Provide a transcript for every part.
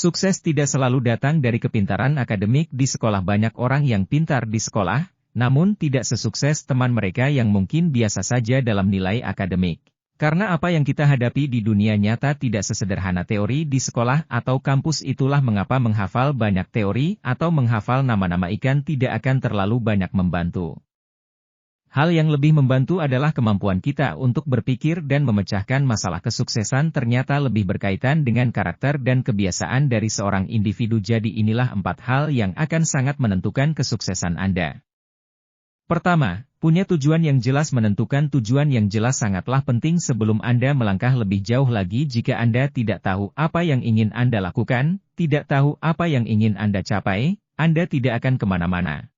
Sukses tidak selalu datang dari kepintaran akademik di sekolah. Banyak orang yang pintar di sekolah, namun tidak sesukses teman mereka yang mungkin biasa saja dalam nilai akademik. Karena apa yang kita hadapi di dunia nyata tidak sesederhana teori di sekolah atau kampus. Itulah mengapa menghafal banyak teori atau menghafal nama-nama ikan tidak akan terlalu banyak membantu. Hal yang lebih membantu adalah kemampuan kita untuk berpikir dan memecahkan masalah. Kesuksesan ternyata lebih berkaitan dengan karakter dan kebiasaan dari seorang individu. Jadi inilah 4 hal yang akan sangat menentukan kesuksesan Anda. Pertama, punya tujuan yang jelas. Menentukan tujuan yang jelas sangatlah penting sebelum Anda melangkah lebih jauh lagi. Jika Anda tidak tahu apa yang ingin Anda lakukan, tidak tahu apa yang ingin Anda capai, Anda tidak akan kemana-mana.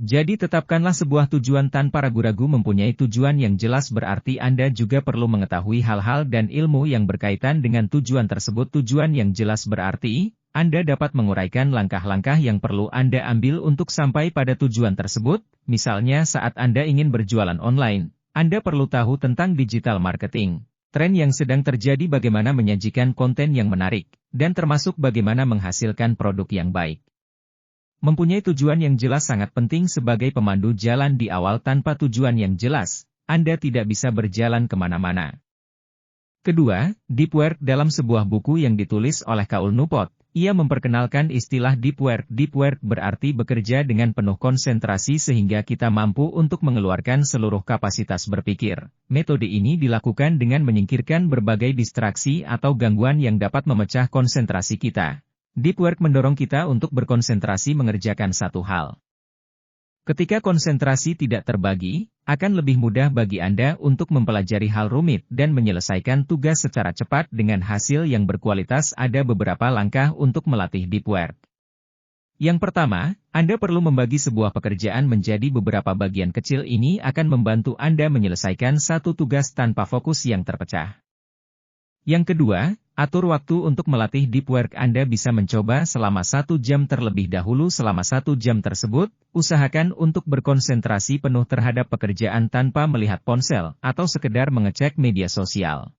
Jadi tetapkanlah sebuah tujuan tanpa ragu-ragu. Mempunyai tujuan yang jelas berarti Anda juga perlu mengetahui hal-hal dan ilmu yang berkaitan dengan tujuan tersebut. Tujuan yang jelas berarti Anda dapat menguraikan langkah-langkah yang perlu Anda ambil untuk sampai pada tujuan tersebut. Misalnya saat Anda ingin berjualan online, Anda perlu tahu tentang digital marketing, tren yang sedang terjadi, bagaimana menyajikan konten yang menarik, dan termasuk bagaimana menghasilkan produk yang baik. Mempunyai tujuan yang jelas sangat penting sebagai pemandu jalan di awal. Tanpa tujuan yang jelas, Anda tidak bisa berjalan kemana-mana. Kedua, deep work. Dalam sebuah buku yang ditulis oleh Kaul Nupot, ia memperkenalkan istilah deep work. Deep work berarti bekerja dengan penuh konsentrasi sehingga kita mampu untuk mengeluarkan seluruh kapasitas berpikir. Metode ini dilakukan dengan menyingkirkan berbagai distraksi atau gangguan yang dapat memecah konsentrasi kita. Deep work mendorong kita untuk berkonsentrasi mengerjakan satu hal. Ketika konsentrasi tidak terbagi, akan lebih mudah bagi Anda untuk mempelajari hal rumit dan menyelesaikan tugas secara cepat dengan hasil yang berkualitas. Ada beberapa langkah untuk melatih deep work. Yang pertama, Anda perlu membagi sebuah pekerjaan menjadi beberapa bagian kecil. Ini akan membantu Anda menyelesaikan satu tugas tanpa fokus yang terpecah. Yang kedua, atur waktu untuk melatih deep work. Anda bisa mencoba selama 1 jam terlebih dahulu. Selama 1 jam tersebut, usahakan untuk berkonsentrasi penuh terhadap pekerjaan tanpa melihat ponsel atau sekedar mengecek media sosial.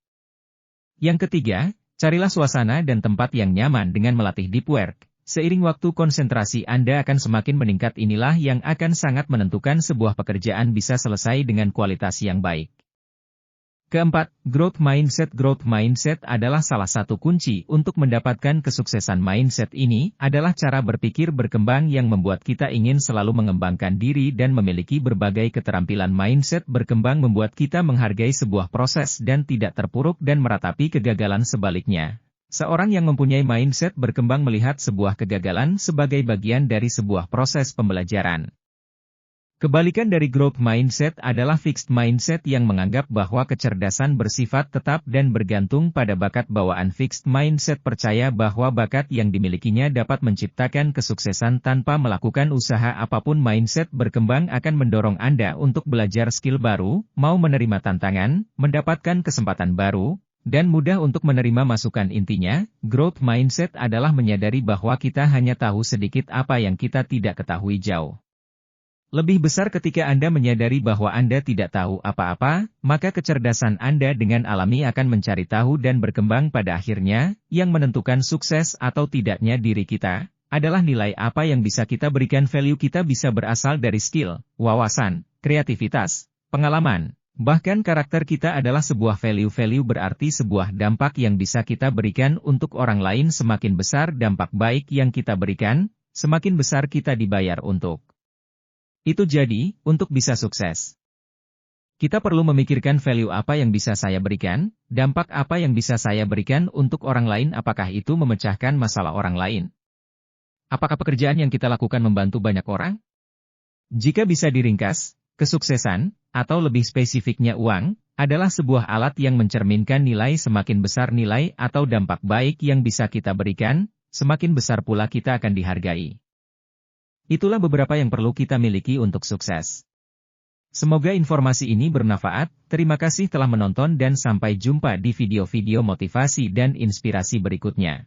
Yang ketiga, carilah suasana dan tempat yang nyaman dengan melatih deep work. Seiring waktu konsentrasi Anda akan semakin meningkat. Inilah yang akan sangat menentukan sebuah pekerjaan bisa selesai dengan kualitas yang baik. Keempat, growth mindset. Growth mindset adalah salah satu kunci untuk mendapatkan kesuksesan. Mindset ini adalah cara berpikir berkembang yang membuat kita ingin selalu mengembangkan diri dan memiliki berbagai keterampilan. Mindset berkembang membuat kita menghargai sebuah proses dan tidak terpuruk dan meratapi kegagalan. Sebaliknya, seorang yang mempunyai mindset berkembang melihat sebuah kegagalan sebagai bagian dari sebuah proses pembelajaran. Kebalikan dari growth mindset adalah fixed mindset yang menganggap bahwa kecerdasan bersifat tetap dan bergantung pada bakat bawaan. Fixed mindset percaya bahwa bakat yang dimilikinya dapat menciptakan kesuksesan tanpa melakukan usaha apapun. Mindset berkembang akan mendorong Anda untuk belajar skill baru, mau menerima tantangan, mendapatkan kesempatan baru, dan mudah untuk menerima masukan. Intinya, growth mindset adalah menyadari bahwa kita hanya tahu sedikit apa yang kita tidak ketahui jauh lebih besar. Ketika Anda menyadari bahwa Anda tidak tahu apa-apa, maka kecerdasan Anda dengan alami akan mencari tahu dan berkembang. Pada akhirnya, yang menentukan sukses atau tidaknya diri kita, adalah nilai apa yang bisa kita berikan. Value kita bisa berasal dari skill, wawasan, kreativitas, pengalaman. Bahkan karakter kita adalah sebuah value. Value berarti sebuah dampak yang bisa kita berikan untuk orang lain. Semakin besar dampak baik yang kita berikan, semakin besar kita dibayar untuk itu. Jadi, untuk bisa sukses, kita perlu memikirkan value apa yang bisa saya berikan, dampak apa yang bisa saya berikan untuk orang lain. Apakah itu memecahkan masalah orang lain? Apakah pekerjaan yang kita lakukan membantu banyak orang? Jika bisa diringkas, kesuksesan, atau lebih spesifiknya uang, adalah sebuah alat yang mencerminkan nilai. Semakin besar nilai atau dampak baik yang bisa kita berikan, semakin besar pula kita akan dihargai. Itulah beberapa yang perlu kita miliki untuk sukses. Semoga informasi ini bermanfaat. Terima kasih telah menonton dan sampai jumpa di video-video motivasi dan inspirasi berikutnya.